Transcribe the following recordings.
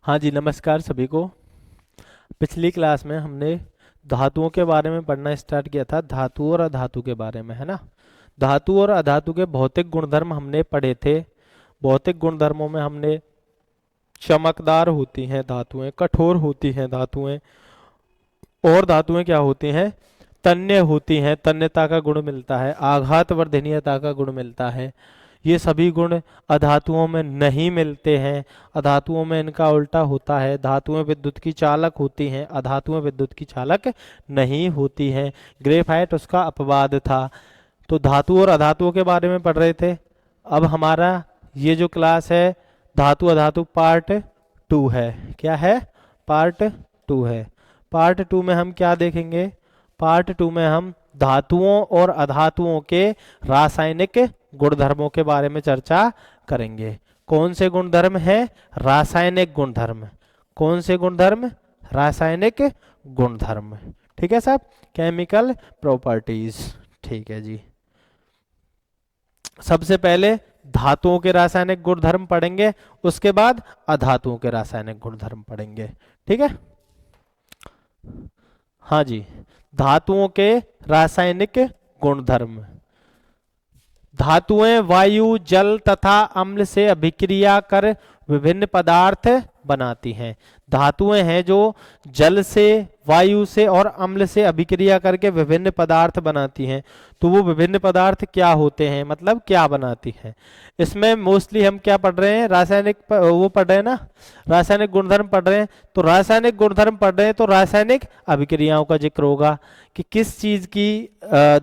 हाँ जी, नमस्कार सभी को। पिछली क्लास में हमने धातुओं के बारे में पढ़ना स्टार्ट किया था, धातु और अधातु के बारे में, है ना। धातु और अधातु के भौतिक गुणधर्म हमने पढ़े थे। भौतिक गुणधर्मों में हमने चमकदार होती हैं धातुएं, कठोर होती हैं धातुएं, और धातुएं क्या होती हैं, तन्य होती हैं, तन्यता का गुण मिलता है, आघात वर्धनीयता का गुण मिलता है। ये सभी गुण अधातुओं में नहीं मिलते हैं। अधातुओं में इनका उल्टा होता है। धातुएं विद्युत की चालक होती हैं, अधातुएं विद्युत की चालक नहीं होती हैं। ग्रेफाइट उसका अपवाद था। तो धातु और अधातुओं के बारे में पढ़ रहे थे। अब हमारा ये जो क्लास है धातु अधातु पार्ट 2 है। क्या है? पार्ट 2 है। पार्ट 2 में हम क्या देखेंगे? पार्ट 2 में हम धातुओं और अधातुओं के रासायनिक गुणधर्मों के बारे में चर्चा करेंगे। कौन से गुणधर्म हैं? रासायनिक गुणधर्म। कौन से गुणधर्म? रासायनिक गुणधर्म। ठीक है साहब, केमिकल प्रॉपर्टीज। ठीक है जी। सबसे पहले धातुओं के रासायनिक गुणधर्म पढ़ेंगे, उसके बाद अधातुओं के रासायनिक गुणधर्म पढ़ेंगे। ठीक है। हाँ जी, धातुओं के रासायनिक गुणधर्म। धातुएं वायु, जल तथा अम्ल से अभिक्रिया कर विभिन्न पदार्थ बनाती हैं। धातुएं हैं जो जल से, वायु से और अम्ल से अभिक्रिया करके विभिन्न पदार्थ बनाती हैं। तो वो विभिन्न पदार्थ क्या होते हैं, मतलब क्या बनाती हैं? इसमें मोस्टली हम क्या पढ़ रहे हैं? रासायनिक वो पढ़ रहे हैं ना, रासायनिक गुणधर्म पढ़ रहे हैं। तो रासायनिक गुणधर्म पढ़ रहे हैं तो रासायनिक अभिक्रियाओं का जिक्र होगा कि किस चीज की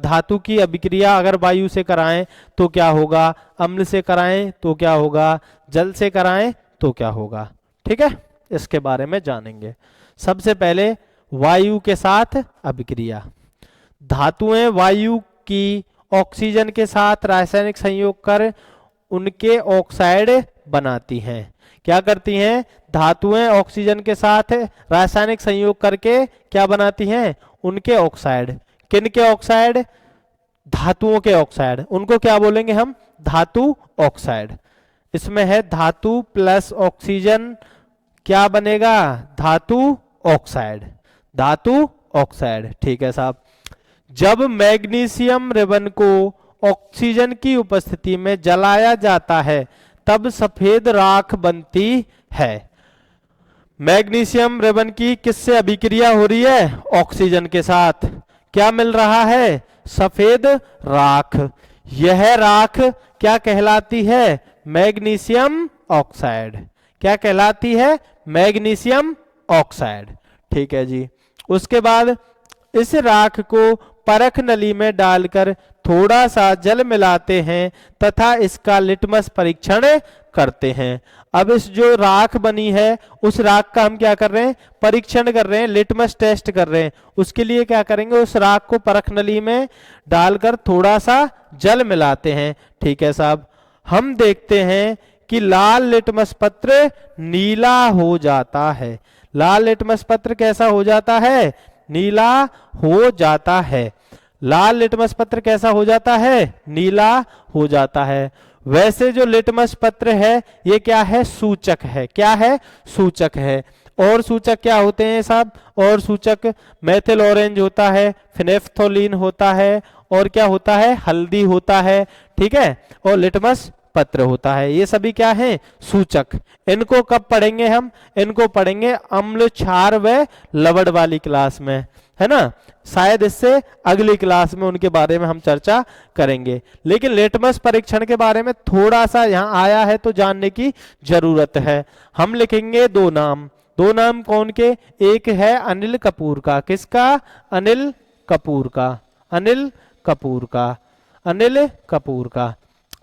धातु की अभिक्रिया अगर वायु से कराएं तो क्या होगा, अम्ल से कराएं तो क्या होगा, जल से कराएं तो क्या होगा। ठीक है, इसके बारे में जानेंगे। सबसे पहले वायु के साथ अभिक्रिया। धातुएं वायु की ऑक्सीजन के साथ रासायनिक संयोग कर उनके ऑक्साइड बनाती हैं। क्या करती हैं? धातुएं ऑक्सीजन के साथ रासायनिक संयोग करके क्या बनाती हैं? उनके ऑक्साइड। किन के ऑक्साइड? धातुओं के ऑक्साइड। उनको क्या बोलेंगे हम? धातु ऑक्साइड। इसमें है धातु प्लस ऑक्सीजन, क्या बनेगा? धातु ऑक्साइड। धातु ऑक्साइड। ठीक है साहब। जब मैग्नीशियम रिबन को ऑक्सीजन की उपस्थिति में जलाया जाता है तब सफेद राख बनती है। मैग्नीशियम रिबन की किससे अभिक्रिया हो रही है? ऑक्सीजन के साथ। क्या मिल रहा है? सफेद राख। यह राख क्या कहलाती है? Magnesium oxide. क्या कहलाती है? Magnesium oxide. ठीक है जी। उसके बाद इस राख को परख नली में डालकर थोड़ा सा जल मिलाते हैं तथा इसका लिटमस परीक्षण करते हैं। अब इस जो राख बनी है उस राख का हम क्या कर रहे हैं? परीक्षण कर रहे हैं, लिटमस टेस्ट कर रहे हैं। उसके लिए क्या करेंगे? उस राख को परख नली में डालकर थोड़ा सा जल मिलाते हैं। ठीक है साहब। हम देखते हैं कि लाल लिटमस पत्र नीला हो जाता है। लाल लिटमस पत्र कैसा हो जाता है? नीला हो जाता है। लाल लिटमस पत्र कैसा हो जाता है? नीला हो जाता है। वैसे जो लिटमस पत्र है ये क्या है? सूचक है। क्या है? सूचक है। और सूचक क्या होते हैं साहब? और सूचक मेथिल ऑरेंज होता है, फिनेफ्थोलीन होता है, और क्या होता है? हल्दी होता है। ठीक है। और लिटमस पत्र होता है। ये सभी क्या है? सूचक। इनको कब पढ़ेंगे हम? इनको पढ़ेंगे अम्ल, क्षार व लवण वाली क्लास में, है ना। शायद इससे अगली क्लास में उनके बारे में हम चर्चा करेंगे। लेकिन लिटमस परीक्षण के बारे में थोड़ा सा यहाँ आया है तो जानने की जरूरत है। हम लिखेंगे दो नाम। दो नाम कौन के? एक है अनिल कपूर का। किसका? अनिल कपूर का। अनिल कपूर का। अनिल कपूर का।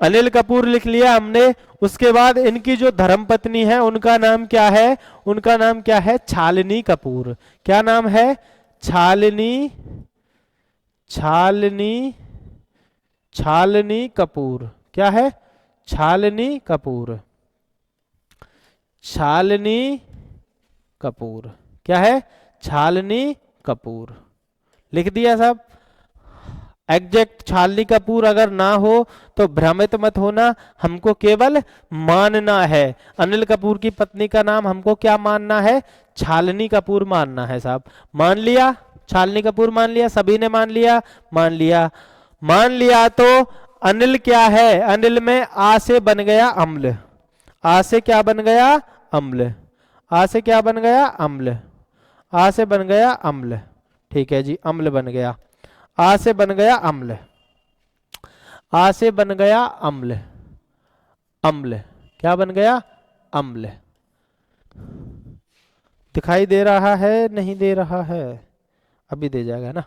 अनिल कपूर लिख लिया हमने। उसके बाद इनकी जो धर्मपत्नी है उनका नाम क्या है? उनका नाम क्या है? छालिनी कपूर। क्या नाम है? छालिनी, छालिनी, छालिनी कपूर। क्या है? छालिनी कपूर। छालिनी कपूर। क्या है? छालिनी कपूर। लिख दिया साहब। एग्जैक्ट छालनी कपूर अगर ना हो तो भ्रमित मत होना, हमको केवल मानना है। अनिल कपूर की पत्नी का नाम हमको क्या मानना है? छालनी कपूर मानना है साहब। मान लिया, छालनी कपूर मान लिया, सभी ने मान लिया, मान लिया। मान लिया तो अनिल क्या है? अनिल में आ से बन गया अम्ल। आ से क्या बन गया? अम्ल। आ से क्या बन गया? अम्ल। आ से बन गया अम्ल। ठीक है जी, अम्ल बन गया। आ से बन गया अम्ल। आ से बन गया अम्ल। अम्ल क्या बन गया? अम्ल। दिखाई दे रहा है? नहीं दे रहा है, अभी दे जाएगा ना।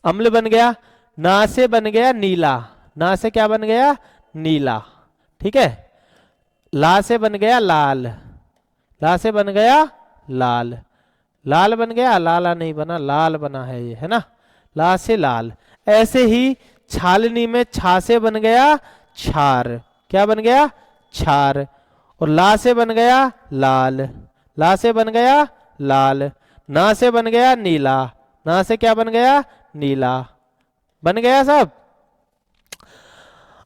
अम्ल बन गया। ना से बन गया नीला। ना से क्या बन गया? नीला। ठीक है। ला से बन गया लाल। ला से बन गया लाल। लाल बन गया, लाला नहीं बना, लाल बना है ये, है ना। ला से लाल। ऐसे ही छालनी में छा से बन गया छार। क्या बन गया? छार। और ला से बन गया लाल। ला से बन गया लाल। ना से बन गया नीला। ना से क्या बन गया? नीला। बन गया सब।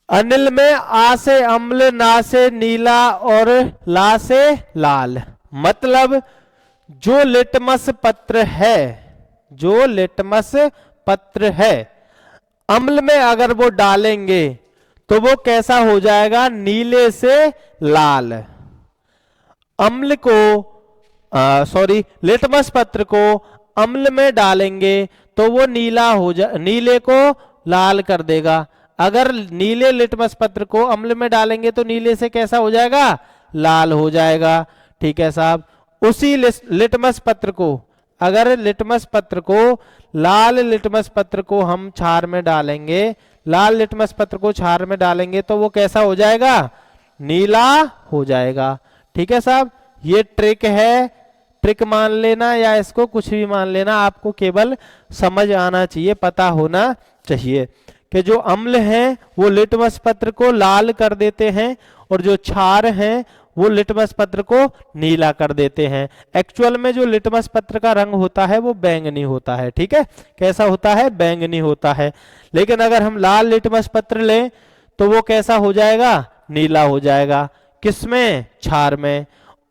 अनिल में आ से अम्ल, ना से नीला और ला से लाल। मतलब जो लिटमस पत्र है, जो लिटमस पत्र है, अम्ल में अगर वो डालेंगे तो वो कैसा हो जाएगा? नीले से लाल। अम्ल को सॉरी लिटमस पत्र को अम्ल में डालेंगे तो वो नीला हो नीले को लाल कर देगा। अगर नीले लिटमस पत्र को अम्ल में डालेंगे तो नीले से कैसा हो जाएगा? लाल हो जाएगा। ठीक है साहब। उसी लिटमस पत्र को, अगर लिटमस पत्र को, लाल लिटमस पत्र को हम छार में डालेंगे, लाल लिटमस पत्र को छार में डालेंगे तो वो कैसा हो जाएगा? नीला हो जाएगा। ठीक है साहब। ये ट्रिक है, ट्रिक मान लेना या इसको कुछ भी मान लेना, आपको केवल समझ आना चाहिए, पता होना चाहिए कि जो अम्ल हैं वो लिटमस पत्र को लाल कर देते हैं और जो क्षार हैं वो लिटमस पत्र को नीला कर देते हैं। एक्चुअल में जो लिटमस पत्र का रंग होता है वो बैंगनी होता है। ठीक है, कैसा होता है? बैंगनी होता है। लेकिन अगर हम लाल लिटमस पत्र लें तो वो कैसा हो जाएगा? नीला हो जाएगा। किसमें? क्षार में।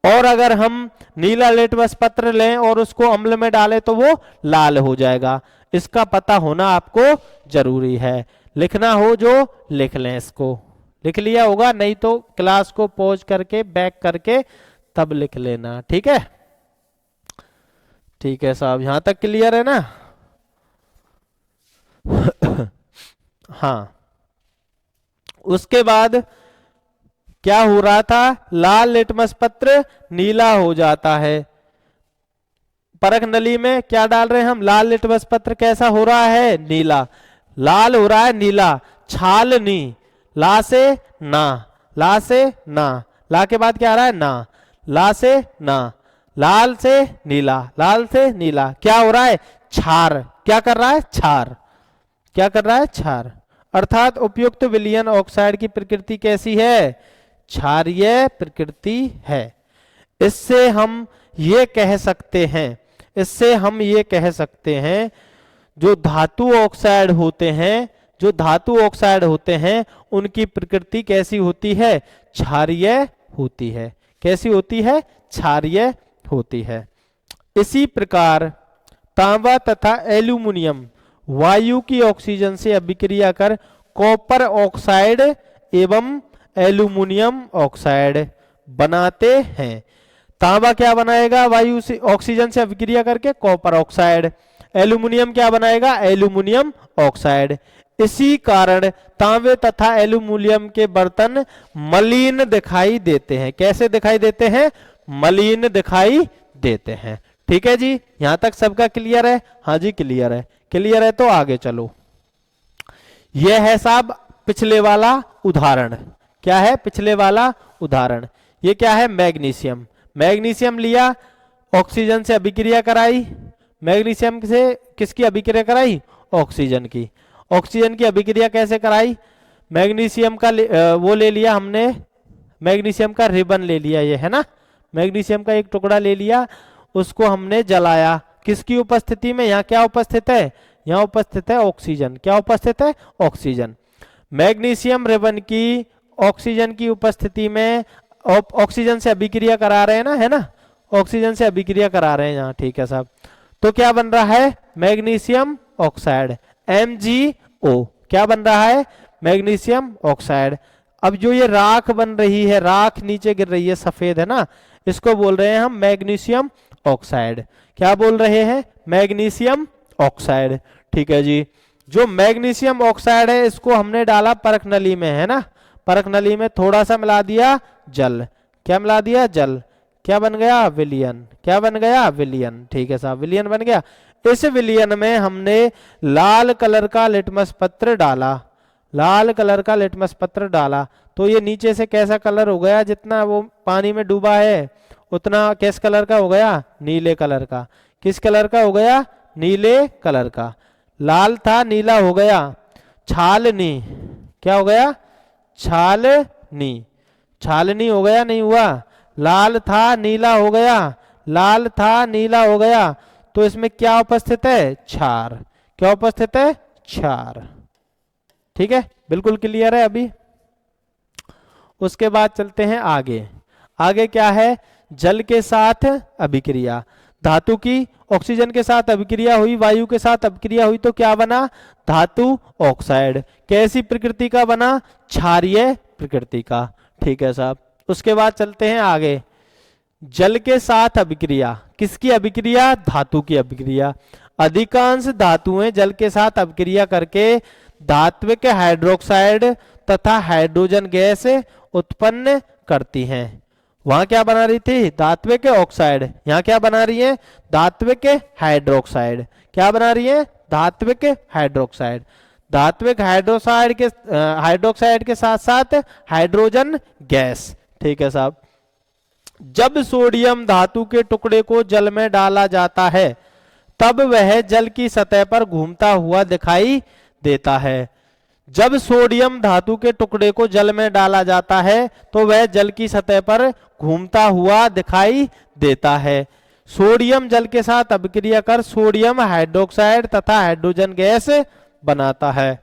और अगर हम नीला लिटमस पत्र लें और उसको अम्ल में डालें तो वो लाल हो जाएगा। इसका पता होना आपको जरूरी है। लिखना हो जो लिख लें, इसको लिख लिया होगा, नहीं तो क्लास को पॉज करके बैक करके तब लिख लेना। ठीक है, ठीक है साहब, यहां तक क्लियर है ना? हाँ, उसके बाद क्या हो रहा था? लाल लिटमस पत्र नीला हो जाता है। परख नली में क्या डाल रहे हैं हम? लाल लिटमस पत्र कैसा हो रहा है? नीला। लाल हो रहा है नीला। छालनी, ला से ना, ला से ना, ला के बाद क्या आ रहा है? ना। ला से ना, लाल से नीला, लाल से नीला। क्या हो रहा है? छार। क्या कर रहा है? छार। क्या कर रहा है? छार। अर्थात उपयुक्त विलयन ऑक्साइड की प्रकृति कैसी है? क्षारीय प्रकृति है। इससे हम ये कह सकते हैं, इससे हम ये कह सकते हैं जो धातु ऑक्साइड होते हैं, जो धातु ऑक्साइड होते हैं उनकी प्रकृति कैसी होती है? क्षारीय होती है। कैसी होती है? क्षारीय होती है। इसी प्रकार तांबा तथा एल्यूमिनियम वायु की ऑक्सीजन से अभिक्रिया कर कॉपर ऑक्साइड एवं एल्यूमिनियम ऑक्साइड बनाते हैं। तांबा क्या बनाएगा? वायु से ऑक्सीजन से अभिक्रिया करके कॉपर ऑक्साइड। एल्यूमिनियम क्या बनाएगा? Aluminium oxide. इसी कारण तांबे तथा एल्यूमिनियम के बर्तन मलिन दिखाई देते हैं। कैसे दिखाई देते हैं? मलिन दिखाई देते हैं। ठीक है जी, यहां तक सबका क्लियर है? हाँ जी क्लियर है। क्लियर है तो आगे चलो। यह है साहब पिछले वाला उदाहरण। क्या है पिछले वाला उदाहरण? ये क्या है? मैग्नीशियम। मैग्नीशियम लिया, ऑक्सीजन से अभिक्रिया कराई। मैग्नीशियम से किसकी अभिक्रिया कराई? ऑक्सीजन की। ऑक्सीजन की अभिक्रिया कैसे कराई? मैग्नीशियम का वो ले लिया हमने, मैग्नीशियम का रिबन ले लिया, ये है ना, मैग्नीशियम का एक टुकड़ा ले लिया, उसको हमने जलाया। किसकी उपस्थिति में? यहाँ क्या उपस्थित है? यहाँ उपस्थित है ऑक्सीजन। क्या उपस्थित है? ऑक्सीजन। मैग्नीशियम रिबन की ऑक्सीजन की उपस्थिति में ऑक्सीजन से अभिक्रिया करा रहे हैं ना, है ना, ऑक्सीजन से अभिक्रिया करा रहे हैं यहाँ, ठीक है साहब। तो क्या बन रहा है? Magnesium oxide, MgO। क्या बन रहा है? Magnesium oxide. अब जो ये राख बन रही है, राख नीचे गिर रही है सफेद, है ना, इसको बोल रहे हैं हम मैग्नीशियम ऑक्साइड। क्या बोल रहे हैं? मैग्नीशियम ऑक्साइड, ठीक है जी। जो मैग्नीशियम ऑक्साइड है इसको हमने डाला परख नली में, है ना, परख नली में थोड़ा सा मिला दिया जल। क्या मिला दिया? जल। क्या बन गया? विलियन। क्या बन गया? विलियन, ठीक है साहब, विलियन बन गया। इस विलियन में हमने लाल कलर का लिटमस पत्र डाला, लाल कलर का लिटमस पत्र डाला, तो ये नीचे से कैसा कलर हो गया? जितना वो पानी में डूबा है उतना किस कलर का हो गया? नीले कलर का। किस कलर का हो गया? नीले कलर का। लाल था नीला हो गया। छालनी, क्या हो गया? छालनी। छालनी हो गया, नहीं हुआ? लाल था नीला हो गया, लाल था नीला हो गया, तो इसमें क्या उपस्थित है? क्षार। क्या उपस्थित है? क्षार, ठीक है, बिल्कुल क्लियर है अभी। उसके बाद चलते हैं आगे। आगे क्या है? जल के साथ अभिक्रिया। धातु की ऑक्सीजन के साथ अभिक्रिया हुई, वायु के साथ अभिक्रिया हुई, तो क्या बना? धातु ऑक्साइड। कैसी प्रकृति का बना? क्षारीय प्रकृति का, ठीक है साहब। उसके बाद चलते हैं आगे। जल के साथ अभिक्रिया। किसकी अभिक्रिया? धातु की अभिक्रिया। अधिकांश धातुएं जल के साथ अभिक्रिया करके धात्विक हाइड्रोक्साइड तथा हाइड्रोजन गैस उत्पन्न करती हैं। वहां क्या बना रही थी? धात्विक ऑक्साइड। यहाँ क्या बना रही है? धात्विक हाइड्रोक्साइड। क्या बना रही है? धात्विक हाइड्रोक्साइड। धात्विक हाइड्रोक्साइड के साथ साथ हाइड्रोजन गैस, ठीक है साहब। जब सोडियम धातु के टुकड़े को जल में डाला जाता है तब वह जल की सतह पर घूमता हुआ दिखाई देता है। जब सोडियम धातु के टुकड़े को जल में डाला जाता है तो वह जल की सतह पर घूमता हुआ दिखाई देता है। सोडियम जल के साथ अभिक्रिया कर सोडियम हाइड्रोक्साइड तथा हाइड्रोजन गैस बनाता है।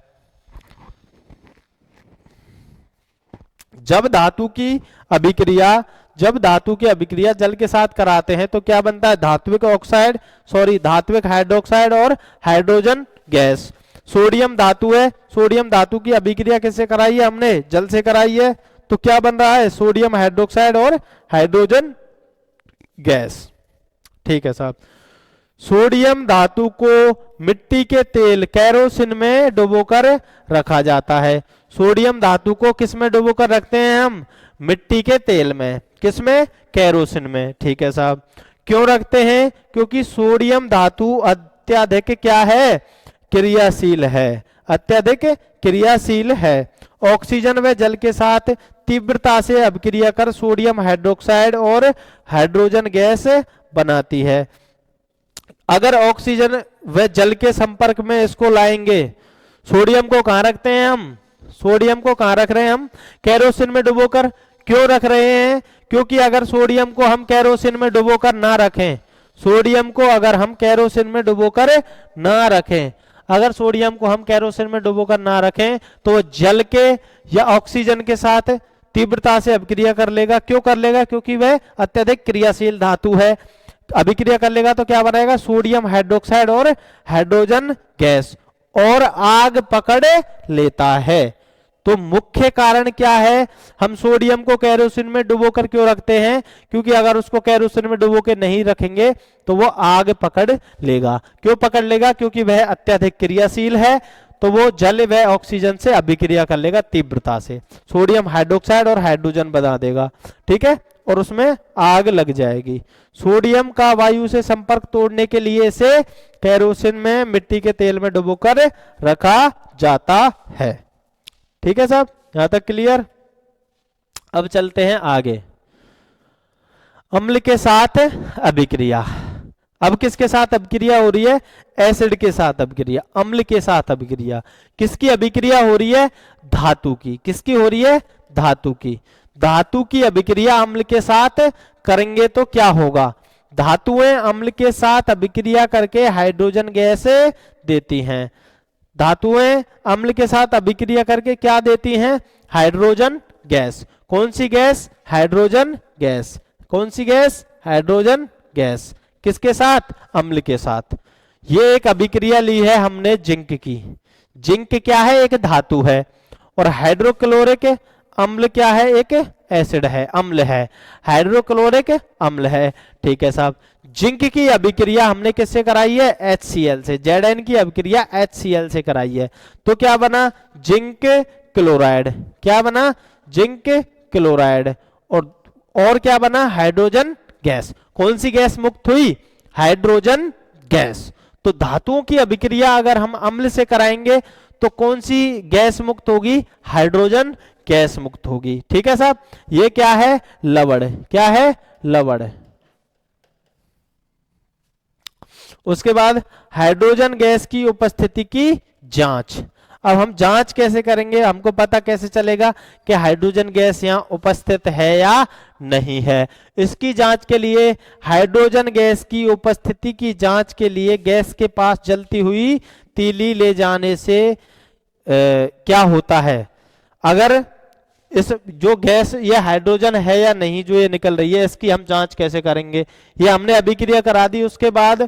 जब धातु की अभिक्रिया जल के साथ कराते हैं तो क्या बनता है? धात्विक हाइड्रोक्साइड और हाइड्रोजन गैस। सोडियम धातु है, सोडियम धातु की अभिक्रिया किससे कराई है? हमने जल से कराई है, तो क्या बन रहा है? सोडियम हाइड्रोक्साइड और हाइड्रोजन गैस, ठीक है साहब। सोडियम धातु को मिट्टी के तेल कैरोसिन में डुबोकर रखा जाता है। सोडियम धातु को किस में डुबोकर रखते हैं हम? मिट्टी के तेल में। किस में? कैरोसिन में, ठीक है साहब। क्यों रखते हैं? क्योंकि सोडियम धातु अत्यधिक क्या है? क्रियाशील है, अत्यधिक क्रियाशील है। ऑक्सीजन व जल के साथ तीव्रता से अभिक्रिया कर सोडियम हाइड्रोक्साइड और हाइड्रोजन गैस बनाती है। अगर ऑक्सीजन व जल के संपर्क में इसको लाएंगे, सोडियम को कहां रखते हैं हम? सोडियम को कहां रख रहे हैं हम? कैरोसिन में डुबोकर। क्यों रख रहे हैं? क्योंकि अगर सोडियम को हम कैरोसिन में डुबोकर ना रखें, सोडियम को अगर हम कैरोसिन में डुबोकर ना रखें, अगर सोडियम को हम कैरोसिन में डुबोकर ना रखें तो जल के या ऑक्सीजन के साथ तीव्रता से अभिक्रिया कर लेगा। क्यों कर लेगा? क्योंकि वह अत्यधिक क्रियाशील धातु है। अभिक्रिया कर लेगा तो क्या बनाएगा? सोडियम हाइड्रोक्साइड और हाइड्रोजन गैस, और आग पकड़ लेता है। तो मुख्य कारण क्या है? हम सोडियम को कैरोसिन में डुबोकर क्यों रखते हैं? क्योंकि अगर उसको कैरोसिन में डुबो के नहीं रखेंगे तो वो आग पकड़ लेगा। क्यों पकड़ लेगा? क्योंकि वह अत्यधिक क्रियाशील है, तो वो जल व ऑक्सीजन से अभिक्रिया कर लेगा तीव्रता से, सोडियम हाइड्रोक्साइड और हाइड्रोजन बना देगा, ठीक है, और उसमें आग लग जाएगी। सोडियम का वायु से संपर्क तोड़ने के लिए इसे कैरोसिन में मिट्टी के तेल में डुबोकर रखा जाता है, ठीक है साहब, यहां तक क्लियर। अब चलते हैं आगे। अम्ल के साथ अभिक्रिया। अब किसके साथ अभिक्रिया हो रही है? एसिड के साथ अभिक्रिया, अम्ल के साथ अभिक्रिया। किसकी अभिक्रिया हो रही है? धातु की। किसकी हो रही है? धातु की। धातु की अभिक्रिया अम्ल के साथ करेंगे तो क्या होगा? धातुएं अम्ल के साथ अभिक्रिया करके हाइड्रोजन गैस देती हैं। धातुएं अम्ल के साथ अभिक्रिया करके क्या देती हैं? Hydrogen gas. कौन सी गैस? Hydrogen gas. कौन सी गैस? Hydrogen gas. किसके साथ? अम्ल के साथ। ये एक अभिक्रिया ली है हमने जिंक की। जिंक क्या है? एक धातु है। और हाइड्रोक्लोरिक अम्ल क्या है? एक एसिड है, अम्ल है। हाइड्रोक्लोरिक अम्ल है। ठीक है साहब। जिंक की अभिक्रिया हमने किससे कराई है? HCl से। Zn की अभिक्रिया HCl से कराई है। तो क्या बना? Zinc chloride. क्या बना? Zinc chloride. और क्या बना? Hydrogen gas. कौन सी गैस मुक्त हुई? Hydrogen gas. तो धातुओं की अभिक्रिया अगर हम अम्ल से कराएंगे तो कौन सी गैस मुक्त होगी? हाइड्रोजन गैस मुक्त होगी। ठीक है साहब। ये क्या है? लवण। क्या है? लवण। उसके बाद हाइड्रोजन गैस की उपस्थिति की जांच। अब हम जांच कैसे करेंगे? हमको पता कैसे चलेगा कि हाइड्रोजन गैस यहाँ उपस्थित है या नहीं है? इसकी जांच के लिए हाइड्रोजन गैस की उपस्थिति की जांच के लिए गैस के पास जलती हुई तीली ले जाने से क्या होता है? अगर इस जो गैस ये हाइड्रोजन है या नहीं जो ये निकल रही है, इसकी हम जांच कैसे करेंगे? ये हमने अभिक्रिया करा दी। उसके बाद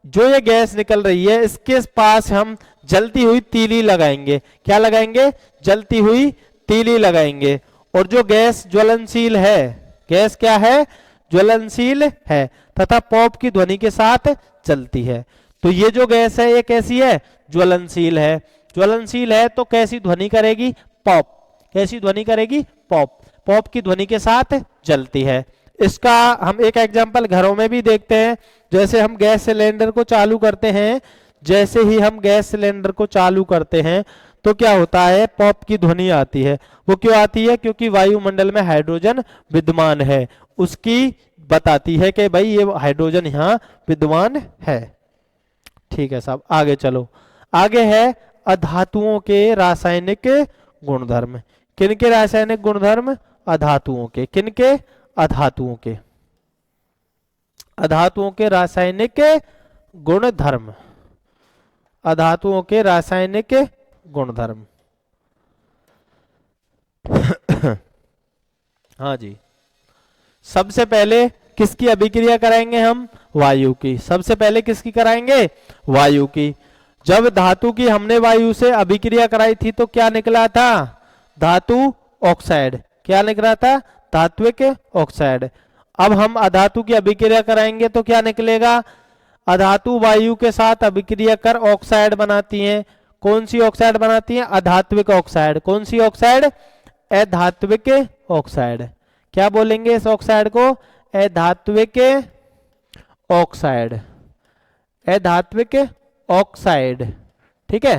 जो ये गैस निकल रही है इसके पास हम जलती हुई तीली लगाएंगे। क्या लगाएंगे? जलती हुई तीली लगाएंगे। और जो गैस ज्वलनशील है, गैस क्या है? ज्वलनशील है तथा पॉप की ध्वनि के साथ चलती है। तो ये जो गैस है ये कैसी है? ज्वलनशील है। ज्वलनशील है तो कैसी ध्वनि करेगी? पॉप। कैसी ध्वनि करेगी? पॉप। पॉप की ध्वनि के साथ जलती है। इसका हम एक एग्जांपल घरों में भी देखते हैं। जैसे हम गैस सिलेंडर को चालू करते हैं, जैसे ही हम गैस सिलेंडर को चालू करते हैं तो क्या होता है? पॉप की ध्वनि आती है। वो क्यों आती है? क्योंकि वायुमंडल में हाइड्रोजन विद्यमान है। उसकी बताती है कि भाई ये हाइड्रोजन यहाँ विद्यमान है। ठीक है साहब। आगे चलो। आगे है अधातुओं के रासायनिक गुणधर्म। किनके रासायनिक गुणधर्म? अधातुओं के। किनके? अधातुओं के। अधातुओं के रासायनिक गुणधर्म। अधातुओं के रासायनिक गुणधर्म। हाँ जी। सबसे पहले किसकी अभिक्रिया कराएंगे हम? वायु की। सबसे पहले किसकी कराएंगे? वायु की। जब धातु की हमने वायु से अभिक्रिया कराई थी तो क्या निकला था? धातु ऑक्साइड। क्या निकला था? धात्विक ऑक्साइड। अब हम अधातु की अभिक्रिया कराएंगे तो क्या निकलेगा? अधातु वायु के साथ अभिक्रिया कर ऑक्साइड बनाती हैं। कौन सी ऑक्साइड बनाती हैं? अधात्विक ऑक्साइड। कौन सी ऑक्साइड? अधात्विक ऑक्साइड। क्या बोलेंगे इस ऑक्साइड को? अधात्विक ऑक्साइड। अधात्विक ऑक्साइड। ठीक है।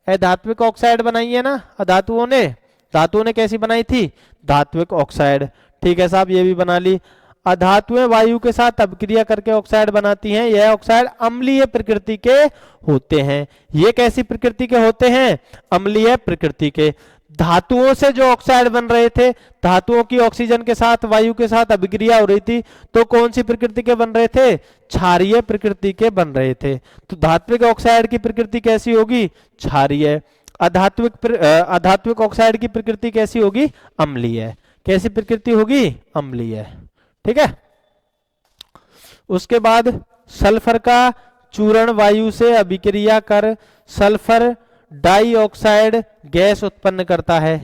अधात्विक ऑक्साइड बनाई है ना अधातुओं ने। धातुओं ने कैसी बनाई थी? धात्विक ऑक्साइड। ठीक है साहब। ये भी बना ली। अधातुएं वायु के साथ अभिक्रिया करके ऑक्साइड बनाती हैं। यह ऑक्साइड अम्लीय प्रकृति के होते हैं। ये कैसी प्रकृति के होते हैं? अम्लीय प्रकृति के। धातुओं से जो ऑक्साइड बन रहे थे, धातुओं की ऑक्सीजन के साथ वायु के साथ अभिक्रिया हो रही थी तो कौन सी प्रकृति के बन रहे थे? क्षारीय प्रकृति के बन रहे थे। तो धात्विक ऑक्साइड की प्रकृति कैसी होगी? क्षारीय। अधात्विक ऑक्साइड की प्रकृति कैसी होगी? अम्लीय। कैसी प्रकृति होगी? अम्लीय। ठीक है। उसके बाद सल्फर का चूर्ण वायु से अभिक्रिया कर सल्फर डाइऑक्साइड गैस उत्पन्न करता है।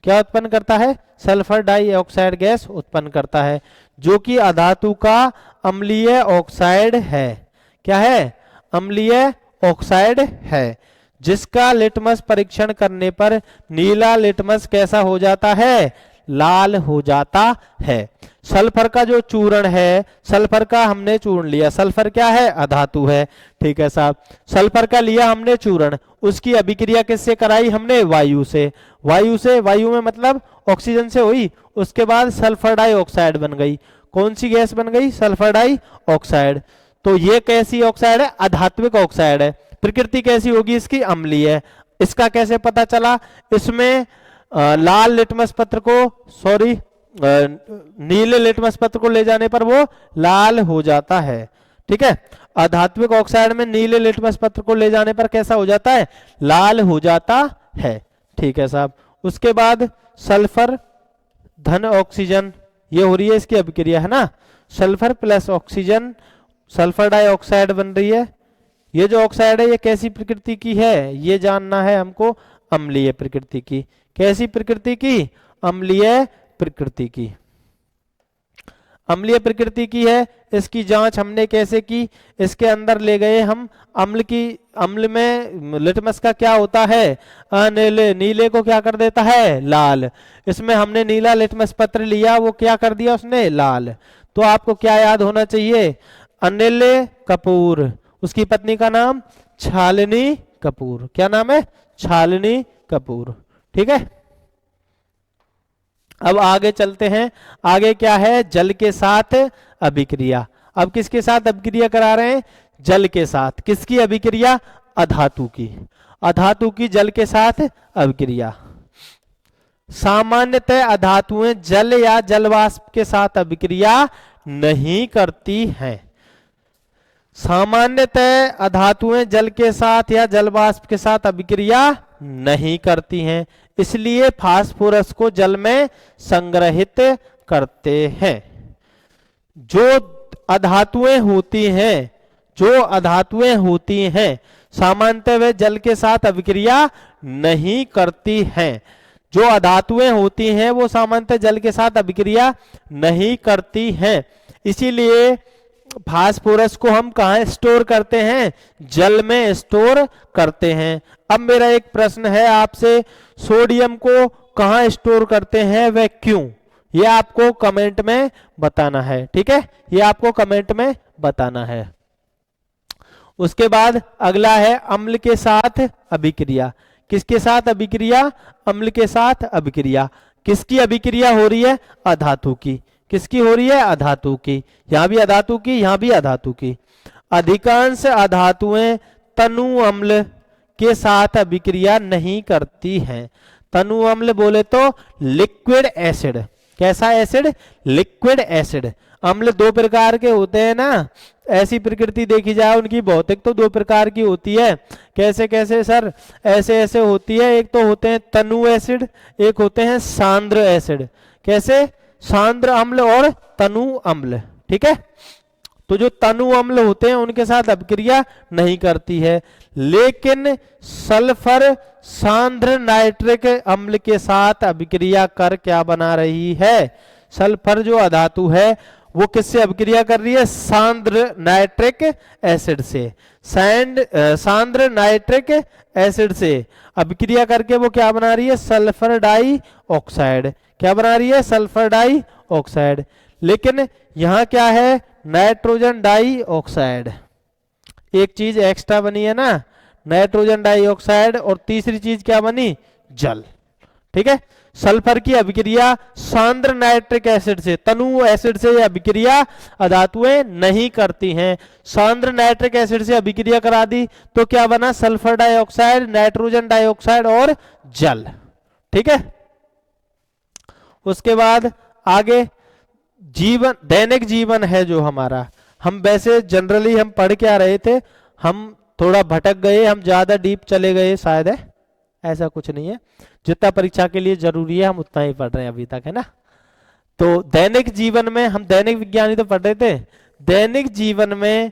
क्या उत्पन्न करता है? सल्फर डाइऑक्साइड गैस उत्पन्न करता है, जो कि अधातु का अम्लीय ऑक्साइड है। क्या है? अम्लीय ऑक्साइड है, जिसका लिटमस परीक्षण करने पर नीला लिटमस कैसा हो जाता है? लाल हो जाता है। सल्फर का जो चूर्ण है, सल्फर का हमने चूर्ण लिया। सल्फर क्या है? अधातु है। ठीक है साहब। सल्फर का लिया हमने चूर्ण, उसकी अभिक्रिया किससे कराई हमने? वायु से। वायु से, वायु में मतलब ऑक्सीजन से हुई। उसके बाद सल्फर डाइऑक्साइड बन गई। कौन सी गैस बन गई? Sulphur dioxide. तो ये कैसी ऑक्साइड है? अधात्विक ऑक्साइड है। प्रकृति कैसी होगी इसकी? अम्लीय है। इसका कैसे पता चला? इसमें लाल लिटमस पत्र को, सॉरी नीले लिटमस पत्र को ले जाने पर वो लाल हो जाता है। ठीक है, अधात्विक ऑक्साइड में नीले लिटमस पत्र को ले जाने पर कैसा हो जाता है? लाल हो जाता है। ठीक है साहब। उसके बाद सल्फर धन ऑक्सीजन, ये हो रही है इसकी अभिक्रिया, है ना। Sulphur plus oxygen sulphur dioxide बन रही है। ये जो ऑक्साइड है ये कैसी प्रकृति की है? ये जानना है हमको, अम्लीय प्रकृति की। कैसी प्रकृति की? अम्लीय प्रकृति की। अम्लीय प्रकृति की है। इसकी जांच हमने कैसे की? इसके अंदर ले गए हम अम्ल में लिटमस का क्या होता है? अनीले, नीले को क्या कर देता है? लाल। इसमें हमने नीला लिटमस पत्र लिया, वो क्या कर दिया उसने? लाल। तो आपको क्या याद होना चाहिए? अनिल कपूर, उसकी पत्नी का नाम छालनी कपूर। क्या नाम है? छालनी कपूर। ठीक है, अब आगे चलते हैं। आगे क्या है? जल के साथ अभिक्रिया। अब किसके साथ अभिक्रिया करा रहे हैं? जल के साथ। किसकी अभिक्रिया? अधातु की। अधातु की जल के साथ अभिक्रिया। सामान्यतः अधातुएं जल या जलवाष्प के साथ अभिक्रिया नहीं करती हैं। सामान्यतः अधातुएं जल के साथ या जलवाष्प के साथ अभिक्रिया नहीं करती हैं, इसलिए फास्फोरस को जल में संग्रहित करते हैं। जो अधातुएं होती हैं सामान्यतः वे जल के साथ अभिक्रिया नहीं करती हैं। जो अधातुएं होती हैं वो सामान्यतः जल के साथ अभिक्रिया नहीं करती हैं, इसीलिए फास्फोरस को हम कहाँ स्टोर करते हैं? जल में स्टोर करते हैं। अब मेरा एक प्रश्न है आपसे, सोडियम को कहाँ स्टोर करते हैं, वह क्यों? ये आपको कमेंट में बताना है। ठीक है, ये आपको कमेंट में बताना है। उसके बाद अगला है अम्ल के साथ अभिक्रिया। किसके साथ अभिक्रिया? अम्ल के साथ अभिक्रिया। किसकी अभिक्रिया हो रही है? अधातु की। किसकी हो रही है? अधातु की। यहां भी अधातु की, यहां भी अधातु की। अधिकांश अधातुएं तनु अम्ल के साथ अभिक्रिया नहीं करती हैं। तनु अम्ल बोले तो लिक्विड एसिड। कैसा एसिड? Liquid acid. अम्ल दो प्रकार के होते हैं ना, ऐसी प्रकृति देखी जाए उनकी भौतिक तो दो प्रकार की होती है। कैसे कैसे सर? ऐसे ऐसे होती है, एक तो होते हैं तनु एसिड, एक होते हैं सांद्र एसिड। कैसे? सांद्र अम्ल और तनु अम्ल। ठीक है, तो जो तनु अम्ल होते हैं उनके साथ अभिक्रिया नहीं करती है, लेकिन सल्फर सांद्र नाइट्रिक अम्ल के साथ अभिक्रिया कर क्या बना रही है? सल्फर जो अधातु है वो किससे अभिक्रिया कर रही है? सांद्र नाइट्रिक एसिड से। सांद्र नाइट्रिक एसिड से अभिक्रिया करके वो क्या बना रही है? Sulphur dioxide. क्या बना रही है? Sulphur dioxide. लेकिन यहां क्या है? Nitrogen dioxide. एक चीज एक्स्ट्रा बनी है ना, नाइट्रोजन डाई ऑक्साइड, और तीसरी चीज क्या बनी? जल। ठीक है, सल्फर की अभिक्रिया सांद्र नाइट्रिक एसिड से, तनु एसिड से अभिक्रिया अधातुएं नहीं करती हैं। सांद्र नाइट्रिक एसिड से अभिक्रिया करा दी तो क्या बना? सल्फर डाइऑक्साइड, नाइट्रोजन डाइऑक्साइड और जल। ठीक है, उसके बाद आगे जीवन, दैनिक जीवन है जो हमारा, हम वैसे जनरली हम पढ़ के आ रहे थे, हम थोड़ा भटक गए, हम ज्यादा डीप चले गए शायद है, ऐसा कुछ नहीं है। जितना परीक्षा के लिए जरूरी है हम उतना ही पढ़ रहे हैं अभी तक, है ना। तो दैनिक जीवन में हम दैनिक विज्ञान ही तो पढ़ रहे थे। दैनिक जीवन में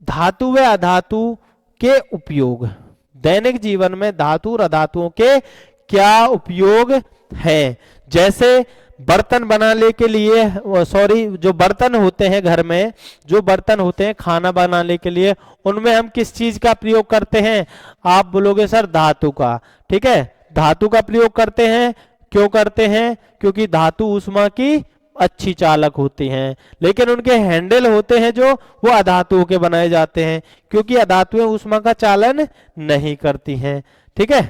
धातु व अधातु के उपयोग, दैनिक जीवन में धातु और अधातुओं के क्या उपयोग है? जैसे बर्तन बनाने के लिए, सॉरी, जो बर्तन होते हैं घर में, जो बर्तन होते हैं खाना बनाने के लिए, उनमें हम किस चीज का प्रयोग करते हैं? आप बोलोगे सर धातु का। ठीक है, धातु का प्रयोग करते हैं। क्यों करते हैं? क्योंकि धातु ऊष्मा की अच्छी चालक होती हैं, लेकिन उनके हैंडल होते हैं जो, वो अधातुओं के बनाए जाते हैं, क्योंकि अधातुएं ऊष्मा का चालन नहीं करती हैं। ठीक है,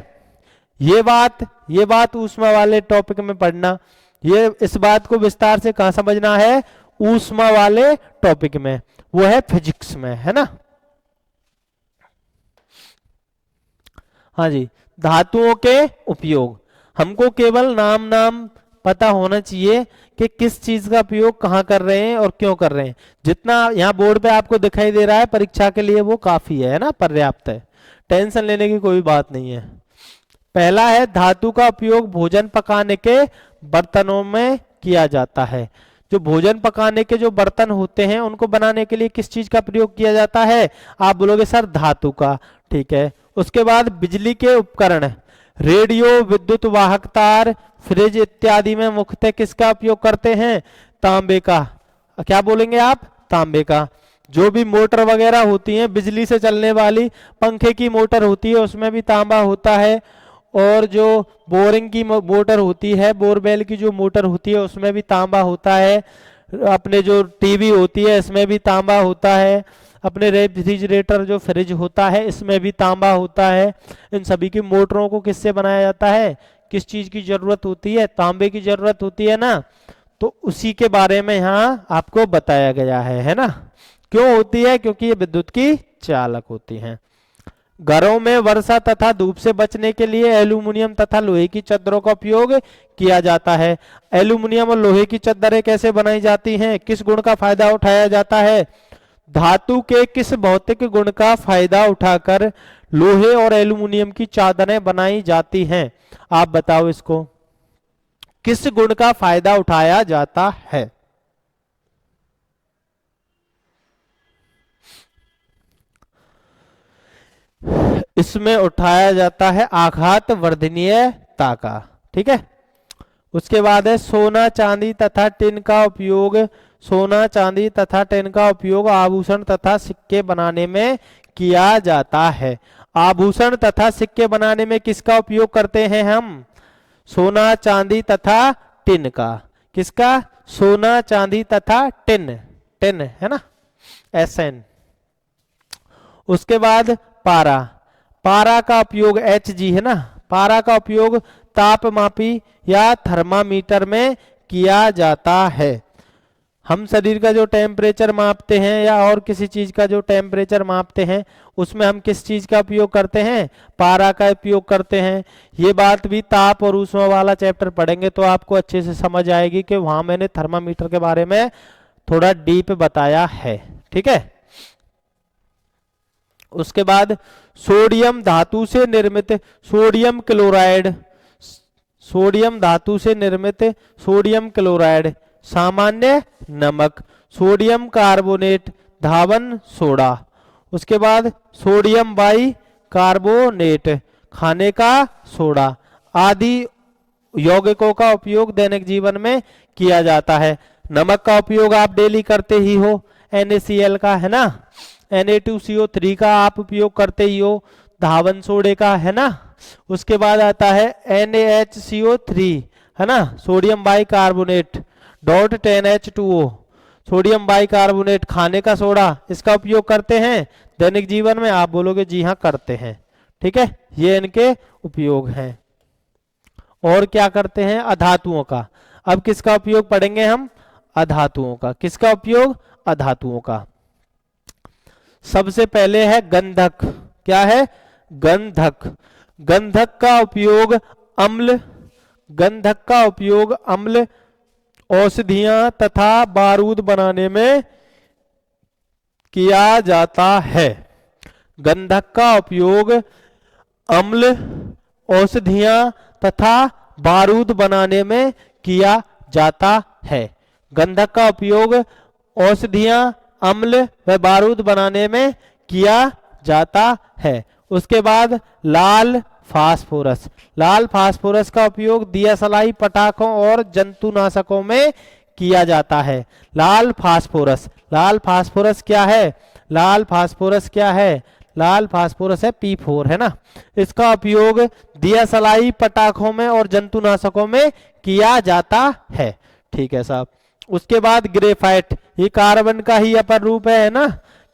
ये बात ऊष्मा वाले टॉपिक में पढ़ना, ये इस बात को विस्तार से कहां समझना है? ऊष्मा वाले टॉपिक में, वो है फिजिक्स में, है ना। हाँ जी, धातुओं के उपयोग हमको केवल नाम पता होना चाहिए कि किस चीज का उपयोग कहाँ कर रहे हैं और क्यों कर रहे हैं। जितना यहाँ बोर्ड पे आपको दिखाई दे रहा है परीक्षा के लिए वो काफी है ना, पर्याप्त है, टेंशन लेने की कोई बात नहीं है। पहला है धातु का उपयोग भोजन पकाने के बर्तनों में किया जाता है। जो भोजन पकाने के जो बर्तन होते हैं उनको बनाने के लिए किस चीज का प्रयोग किया जाता है? आप बोलोगे सर धातु का, ठीक है। उसके बाद बिजली के उपकरण, रेडियो, विद्युत वाहक तार, फ्रिज इत्यादि में मुख्यतः किसका उपयोग करते हैं? तांबे का। क्या बोलेंगे आप? तांबे का। जो भी मोटर वगैरह होती हैं बिजली से चलने वाली, पंखे की मोटर होती है उसमें भी तांबा होता है, और जो बोरिंग की मोटर होती है, बोरवेल की जो मोटर होती है उसमें भी तांबा होता है, अपने जो टीवी होती है इसमें भी तांबा होता है, अपने रेफ्रिजरेटर जो फ्रिज होता है इसमें भी तांबा होता है। इन सभी की मोटरों को किससे बनाया जाता है? किस चीज की जरूरत होती है? तांबे की जरूरत होती है ना। तो उसी के बारे में यहाँ आपको बताया गया है ना। क्यों होती है? क्योंकि ये विद्युत की चालक होती हैं। घरों में वर्षा तथा धूप से बचने के लिए एल्यूमिनियम तथा लोहे की चद्दरों का उपयोग किया जाता है। एल्यूमिनियम और लोहे की चद्दरें कैसे बनाई जाती हैं? किस गुण का फायदा उठाया जाता है? धातु के किस भौतिक गुण का फायदा उठाकर लोहे और एल्यूमिनियम की चादरें बनाई जाती हैं? आप बताओ इसको, किस गुण का फायदा उठाया जाता है? इसमें उठाया जाता है आघात वर्धनीयता का, ठीक है। उसके बाद है सोना चांदी तथा टिन का उपयोग। सोना चांदी तथा टिन का उपयोग आभूषण तथा सिक्के बनाने में किया जाता है। आभूषण तथा सिक्के बनाने में किसका उपयोग करते हैं हम? सोना चांदी तथा टिन का। किसका? सोना चांदी तथा टिन, टिन है ना, SN। उसके बाद पारा, पारा का उपयोग Hg है ना, पारा का उपयोग तापमापी या थर्मामीटर में किया जाता है। हम शरीर का जो टेम्परेचर मापते हैं या और किसी चीज का जो टेम्परेचर मापते हैं उसमें हम किस चीज का उपयोग करते हैं? पारा का उपयोग करते हैं। ये बात भी ताप और ऊष्मा वाला चैप्टर पढ़ेंगे तो आपको अच्छे से समझ आएगी कि वहां मैंने थर्मामीटर के बारे में थोड़ा डीप बताया है, ठीक है। उसके बाद सोडियम धातु से निर्मित सोडियम क्लोराइड, सोडियम धातु से निर्मित सोडियम क्लोराइड सामान्य नमक, सोडियम कार्बोनेट धावन सोडा। उसके बाद सोडियम बाई कार्बोनेट खाने का सोडा आदि यौगिकों का उपयोग दैनिक जीवन में किया जाता है। नमक का उपयोग आप डेली करते ही हो, NaCl का है ना, Na2CO3 का आप उपयोग करते ही हो, धावन सोडे का है ना। उसके बाद आता है NaHCO3 है ना, sodium by carbonate dot 10H2O, sodium by carbonate खाने का सोडा, इसका उपयोग करते हैं दैनिक जीवन में? आप बोलोगे जी हाँ करते हैं, ठीक है। ये इनके उपयोग हैं। और क्या करते हैं? अधातुओं का। अब किसका उपयोग पढ़ेंगे हम? अधातुओं का। किसका उपयोग? अधातुओं का। सबसे पहले है गंधक। क्या है? गंधक। गंधक का उपयोग अम्ल, गंधक का उपयोग अम्ल, औषधियां तथा बारूद बनाने में किया जाता है। गंधक का उपयोग अम्ल, औषधियां तथा बारूद बनाने में किया जाता है। गंधक का उपयोग औषधियां, अम्ल व बारूद बनाने में किया जाता है। उसके बाद लाल फास्फोरस। लाल फास्फोरस का उपयोग दियासलाई, पटाखों और जंतुनाशकों में किया जाता है। लाल फास्फोरस, लाल फास्फोरस क्या है? लाल फास्फोरस क्या है? लाल फास्फोरस है P4 है ना। इसका उपयोग दियासलाई, पटाखों में और जंतुनाशकों में किया जाता है, ठीक है साहब। उसके बाद ग्रेफाइट, ये कार्बन का ही अपर रूप है ना।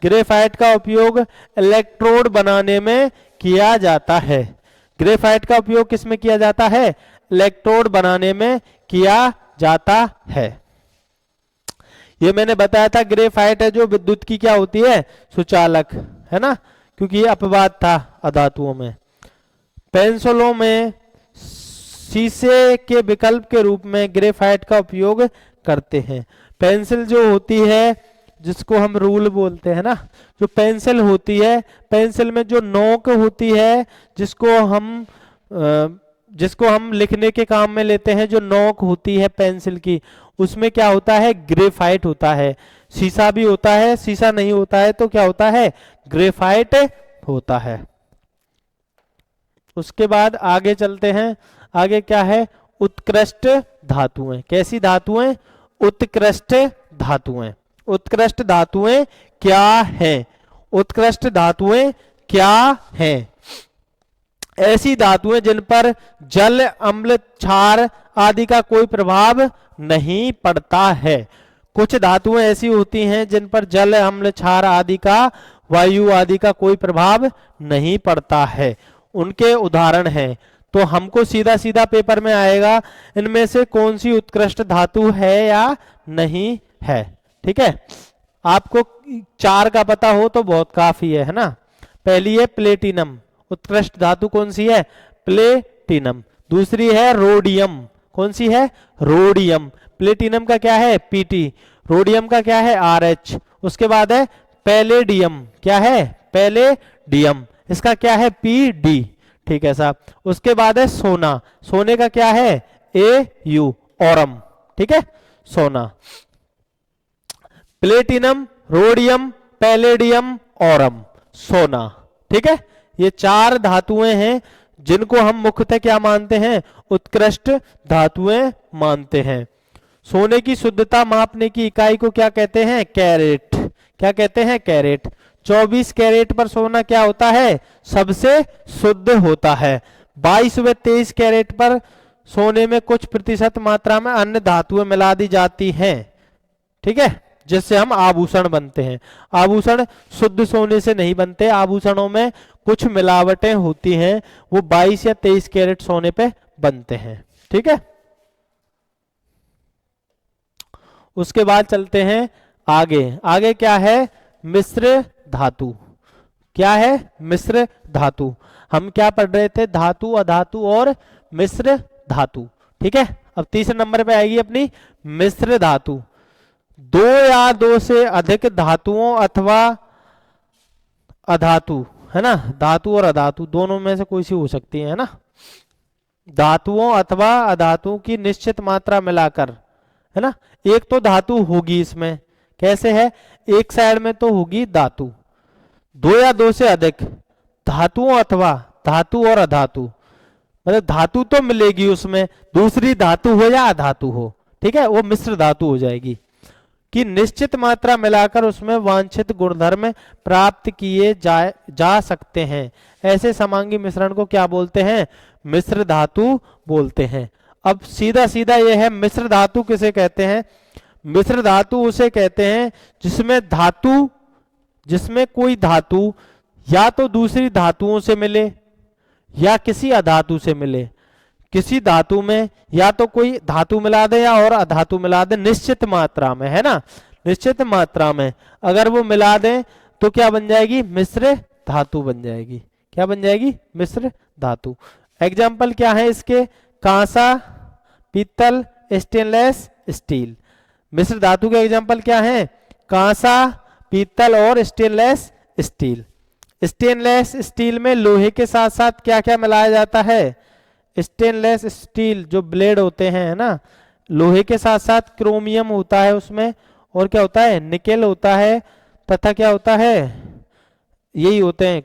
ग्रेफाइट का उपयोग इलेक्ट्रोड बनाने में किया जाता है। ग्रेफाइट का उपयोग किस में किया जाता है? इलेक्ट्रोड बनाने में किया जाता है। ये मैंने बताया था ग्रेफाइट है जो विद्युत की क्या होती है? सुचालक है ना, क्योंकि ये अपवाद था अधातुओं में। पेंसिलों में शीशे के विकल्प के रूप में ग्रेफाइट का उपयोग करते हैं। पेंसिल जो होती है जिसको हम रूल बोलते हैं ना, जो पेंसिल होती है, पेंसिल में जो नोक होती है जिसको हम लिखने के काम में लेते हैं, जो नोक होती है पेंसिल की, उसमें क्या होता है, ग्रेफाइट होता है। शीशा भी होता है, शीशा नहीं होता है तो क्या होता है, ग्रेफाइट होता है। उसके बाद आगे चलते हैं। आगे क्या है, उत्कृष्ट धातुएं। कैसी धातुएं, उत्कृष्ट धातुएं। उत्कृष्ट धातुएं क्या हैं? उत्कृष्ट धातुएं क्या हैं? ऐसी धातुएं जिन पर जल, अम्ल, क्षार आदि का कोई प्रभाव नहीं पड़ता है। कुछ धातुएं ऐसी होती हैं जिन पर जल, अम्ल, क्षार आदि का, वायु आदि का कोई प्रभाव नहीं पड़ता है। उनके उदाहरण हैं। तो हमको सीधा सीधा पेपर में आएगा इनमें से कौन सी उत्कृष्ट धातु है या नहीं है। ठीक है, आपको 4 का पता हो तो बहुत काफी है ना। पहली है प्लेटिनम, उत्कृष्ट धातु कौन सी है, प्लेटिनम। दूसरी है रोडियम, कौन सी है, रोडियम। प्लेटिनम का क्या है, पीटी। रोडियम का क्या है, आरएच। उसके बाद है पैलेडियम, क्या है, पैलेडियम। इसका क्या है, पीडी। ठीक है साहब। उसके बाद है सोना, सोने का क्या है, एयू, औरम। ठीक है, सोना। प्लेटिनम, रोडियम, पैलेडियम, औरम, सोना। ठीक है, ये 4 धातुएं हैं जिनको हम मुख्यतः क्या मानते हैं, उत्कृष्ट धातुएं मानते हैं। सोने की शुद्धता मापने की इकाई को क्या कहते हैं, कैरेट। क्या कहते हैं, कैरेट। 24 कैरेट पर सोना क्या होता है, सबसे शुद्ध होता है। 22 व 23 कैरेट पर सोने में कुछ प्रतिशत मात्रा में अन्य धातुएं मिला दी जाती हैं। ठीक है, जिससे हम आभूषण बनते हैं। आभूषण शुद्ध सोने से नहीं बनते, आभूषणों में कुछ मिलावटें होती हैं, वो 22 या 23 कैरेट सोने पे बनते हैं। ठीक है, उसके बाद चलते हैं आगे। आगे क्या है, मिश्र धातु। क्या है, मिश्र धातु। हम क्या पढ़ रहे थे, धातु, अधातु और मिश्र धातु। ठीक है, अब तीसरे नंबर पे आएगी अपनी मिश्र धातु। 2 या 2 से अधिक धातुओं अथवा अधातु, है ना, धातु और अधातु दोनों में से कोई सी हो सकती है ना। धातुओं अथवा अधातु की निश्चित मात्रा मिलाकर, है ना। एक तो धातु होगी इसमें, कैसे है, एक साइड में तो होगी धातु। 2 या 2 से अधिक धातुओं अथवा धातु और अधातु, मतलब धातु तो मिलेगी उसमें, दूसरी धातु हो या अधातु हो, ठीक है, वो मिश्र धातु हो जाएगी। कि निश्चित मात्रा मिलाकर उसमें वांछित गुणधर्म प्राप्त किए जा सकते हैं। ऐसे समांगी मिश्रण को क्या बोलते हैं, मिश्र धातु बोलते हैं। अब सीधा सीधा यह है, मिश्र धातु किसे कहते हैं, मिश्र धातु उसे कहते हैं जिसमें कोई धातु या तो दूसरी धातुओं से मिले या किसी अधातु से मिले। किसी धातु में या तो कोई धातु मिला दे या और अधातु मिला दे निश्चित मात्रा में, है ना, निश्चित मात्रा में अगर वो मिला दे तो क्या बन जाएगी, मिश्र धातु बन जाएगी। क्या बन जाएगी, मिश्र धातु। एग्जाम्पल क्या है इसके, कांसा, पीतल, स्टेनलेस स्टील। मिश्र धातु के एग्जाम्पल क्या है, कांसा, पीतल और स्टेनलेस स्टील। स्टेनलेस स्टील में लोहे के साथ साथ क्या क्या मिलाया जाता है, स्टेनलेस स्टील जो ब्लेड होते हैं, है ना, लोहे के साथ साथ क्रोमियम होता है उसमें, और क्या होता है, निकेल होता है, तथा क्या होता है, यही होते हैं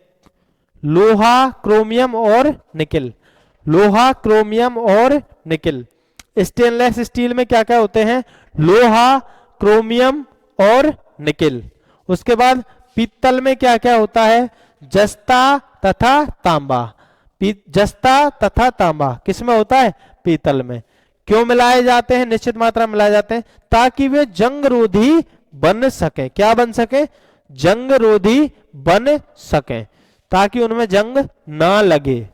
लोहा, क्रोमियम और निकेल। लोहा, क्रोमियम और निकेल। स्टेनलेस स्टील में क्या क्या होते हैं, लोहा, क्रोमियम और निकेल। उसके बाद पीतल में क्या क्या होता है, जस्ता तथा तांबा। जस्ता तथा तांबा किसमें होता है, पीतल में। क्यों मिलाए जाते हैं, निश्चित मात्रा मिलाए जाते हैं ताकि वे जंग रोधी बन सके। क्या बन सके, जंग रोधी बन सके, ताकि उनमें जंग ना लगे।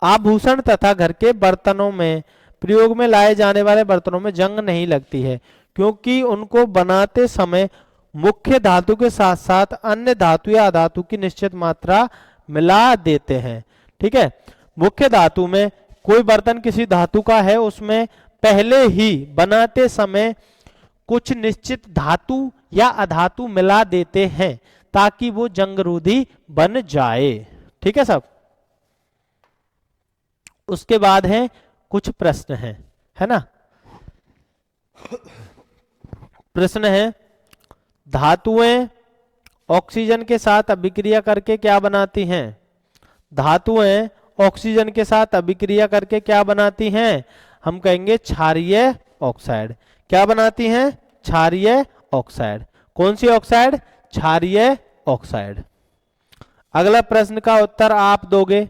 आभूषण तथा घर के बर्तनों में प्रयोग में लाए जाने वाले बर्तनों में जंग नहीं लगती है, क्योंकि उनको बनाते समय मुख्य धातु के साथ साथ अन्य धातु या अधातु की निश्चित मात्रा मिला देते हैं। ठीक है, मुख्य धातु में कोई बर्तन किसी धातु का है, उसमें पहले ही बनाते समय कुछ निश्चित धातु या अधातु मिला देते हैं ताकि वो जंगरोधी बन जाए। ठीक है सब। उसके बाद है कुछ प्रश्न हैं, है ना। प्रश्न है, धातुएं ऑक्सीजन के साथ अभिक्रिया करके क्या बनाती हैं? धातुएं ऑक्सीजन के साथ अभिक्रिया करके क्या बनाती हैं? हम कहेंगे क्षारीय ऑक्साइड। क्या बनाती हैं? क्षारीय ऑक्साइड। कौन सी ऑक्साइड? क्षारीय ऑक्साइड। अगला प्रश्न का उत्तर आप दोगे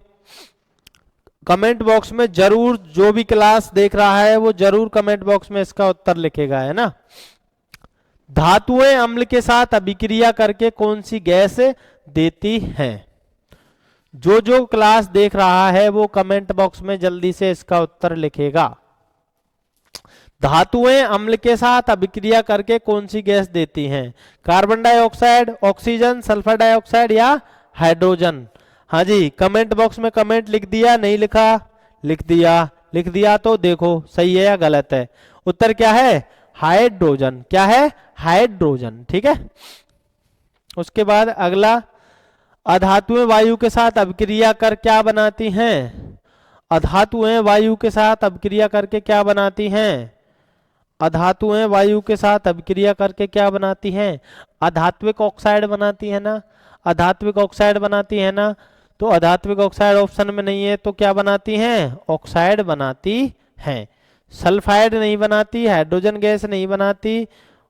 कमेंट बॉक्स में जरूर। जो भी क्लास देख रहा है वो जरूर कमेंट बॉक्स में इसका उत्तर लिखेगा, है ना। धातुएं अम्ल के साथ अभिक्रिया करके कौन सी गैस देती हैं? जो क्लास देख रहा है वो कमेंट बॉक्स में जल्दी से इसका उत्तर लिखेगा। धातुएं अम्ल के साथ अभिक्रिया करके कौन सी गैस देती हैं? Carbon dioxide, oxygen, sulphur dioxide या हाइड्रोजन? हाँ जी, कमेंट बॉक्स में कमेंट लिख दिया, नहीं लिखा? लिख दिया। लिख दिया तो देखो सही है या गलत है। उत्तर क्या है? हाइड्रोजन। क्या है? हाइड्रोजन। ठीक है। उसके बाद अगला, अधातुएं वायु के साथ अभिक्रिया कर क्या बनाती हैं? अधातुएं वायु के साथ अभिक्रिया करके क्या बनाती हैं? अधातुएं वायु के साथ अभिक्रिया करके क्या बनाती हैं? अधात्विक ऑक्साइड बनाती है ना। अधात्विक ऑक्साइड बनाती है ना। तो अधात्विक ऑक्साइड ऑप्शन में नहीं है तो क्या बनाती हैं? ऑक्साइड बनाती हैं। सल्फाइड नहीं बनाती, हाइड्रोजन गैस नहीं बनाती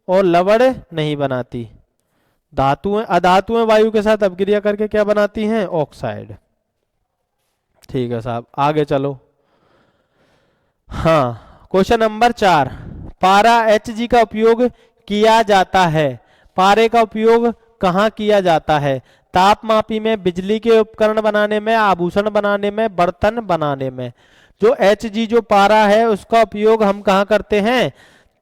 और लवण नहीं बनाती। धातुएं अधातुएं वायु के साथ अभिक्रिया करके क्या बनाती हैं? ऑक्साइड। ठीक है साहब, आगे चलो। हाँ, क्वेश्चन नंबर 4, पारा Hg का उपयोग किया जाता है। पारे का उपयोग कहाँ किया जाता है? तापमापी में, बिजली के उपकरण बनाने में, आभूषण बनाने में, बर्तन बनाने में। जो Hg जो पारा है उसका उपयोग हम कहाँ करते हैं?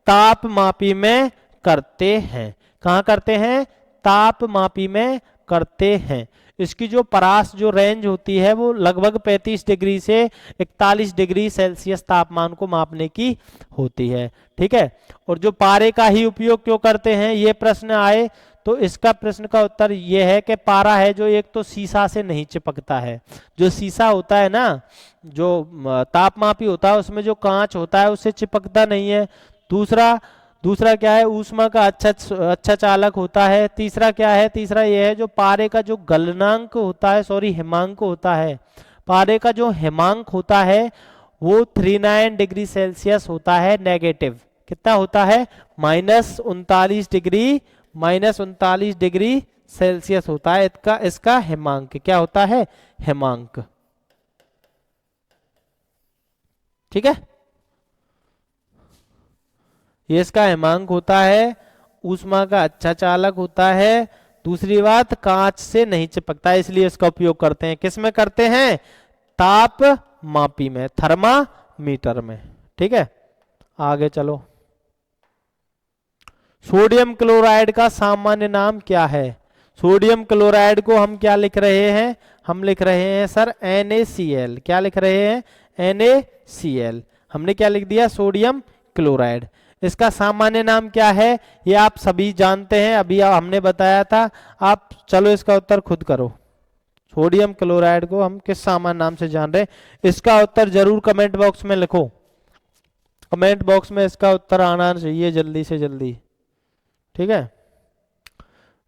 तापमापी में करते हैं। कहाँ करते हैं? तापमापी में करते हैं। इसकी जो परास जो रेंज होती है वो लगभग 35 डिग्री से 41 डिग्री सेल्सियस तापमान को मापने की होती है। ठीक है। और जो पारे का ही उपयोग क्यों करते हैं, ये प्रश्न आए तो इसका प्रश्न का उत्तर ये है कि पारा है जो एक तो शीशा से नहीं चिपकता है। जो शीशा होता है ना, जो तापमापी होता है उसमें जो कांच होता है उससे चिपकता नहीं है। दूसरा क्या है? ऊष्मा का अच्छा चालक होता है। तीसरा क्या है? तीसरा ये है जो पारे का जो गलनांक होता है, सॉरी हिमांक होता है। पारे का जो हिमांक होता है वो 39 डिग्री सेल्सियस होता है नेगेटिव। कितना होता है? -39 डिग्री सेल्सियस होता है इसका हिमांक। क्या होता है? हिमांक। ठीक है, ये इसका हिमांक होता है। ऊष्मा का अच्छा चालक होता है। दूसरी बात, कांच से नहीं चिपकता है, इसलिए इसका उपयोग करते हैं। किस में करते हैं? तापमापी में, थर्मामीटर में। ठीक है, आगे चलो। सोडियम क्लोराइड का सामान्य नाम क्या है? सोडियम क्लोराइड को हम क्या लिख रहे हैं? हम लिख रहे हैं सर NaCl। क्या लिख रहे हैं? NaCl। हमने क्या लिख दिया? Sodium chloride. इसका सामान्य नाम क्या है ये आप सभी जानते हैं, अभी हमने बताया था। आप चलो इसका उत्तर खुद करो। सोडियम क्लोराइड को हम किस सामान्य नाम से जान रहे हैं? इसका उत्तर जरूर कमेंट बॉक्स में लिखो। कमेंट बॉक्स में इसका उत्तर आना चाहिए जल्दी से जल्दी। ठीक है,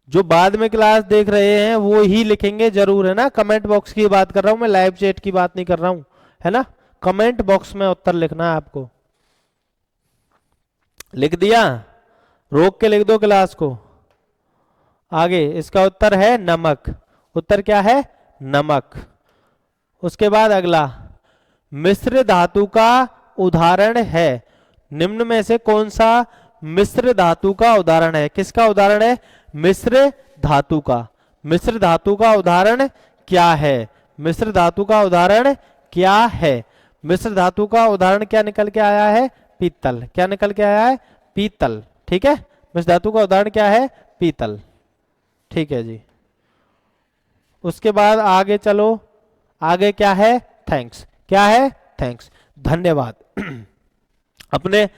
जो बाद में क्लास देख रहे हैं वो ही लिखेंगे जरूर, है ना। कमेंट बॉक्स की बात कर रहा हूं मैं, लाइव चैट की बात नहीं कर रहा हूं, है ना। कमेंट बॉक्स में उत्तर लिखना है आपको। लिख दिया? रोक के लिख दो क्लास को। आगे इसका उत्तर है नमक। उत्तर क्या है? नमक। उसके बाद अगला, मिश्र धातु का उदाहरण है। निम्न में से कौन सा मिश्र धातु का उदाहरण है? किसका उदाहरण है? मिश्र धातु का। मिश्र धातु का उदाहरण क्या है? मिश्र धातु का उदाहरण क्या है? मिश्र धातु का उदाहरण क्या निकल के आया है? पीतल। क्या निकल के आया है? पीतल। ठीक है, मिश्र धातु का उदाहरण क्या है? पीतल। ठीक है जी। उसके बाद आगे चलो। आगे क्या है? थैंक्स। क्या है? थैंक्स, धन्यवाद। अपने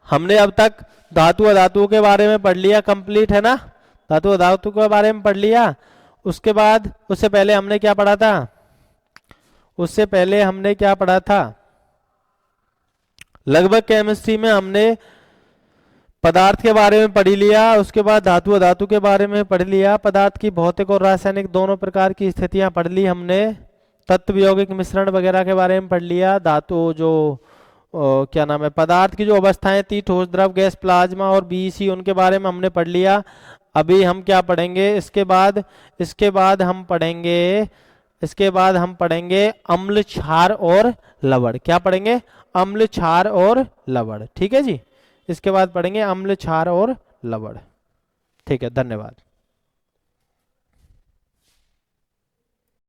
हमने अब तक धातु अधातुओं के बारे में पढ़ लिया, कंप्लीट है ना, धातु अधातु के बारे में पढ़ लिया। उसके बाद उससे पहले हमने क्या पढ़ा था, उससे पहले हमने क्या पढ़ा था, लगभग केमिस्ट्री में हमने पदार्थ के बारे में पढ़ लिया, उसके बाद धातु अधातु के बारे में पढ़ लिया, पदार्थ की भौतिक और रासायनिक दोनों प्रकार की स्थितियां पढ़ ली हमने, तत्व यौगिक मिश्रण वगैरह के बारे में पढ़ लिया, धातु जो क्या नाम है, पदार्थ की जो अवस्थाएं थी, ठोस द्रव गैस प्लाज्मा और बीईसी, उनके बारे में हमने पढ़ लिया। अभी हम क्या पढ़ेंगे इसके बाद, इसके बाद हम पढ़ेंगे अम्ल क्षार और लवण। क्या पढ़ेंगे, अम्ल क्षार और लवण, ठीक है जी। इसके बाद पढ़ेंगे अम्ल क्षार और लवण, ठीक है, धन्यवाद।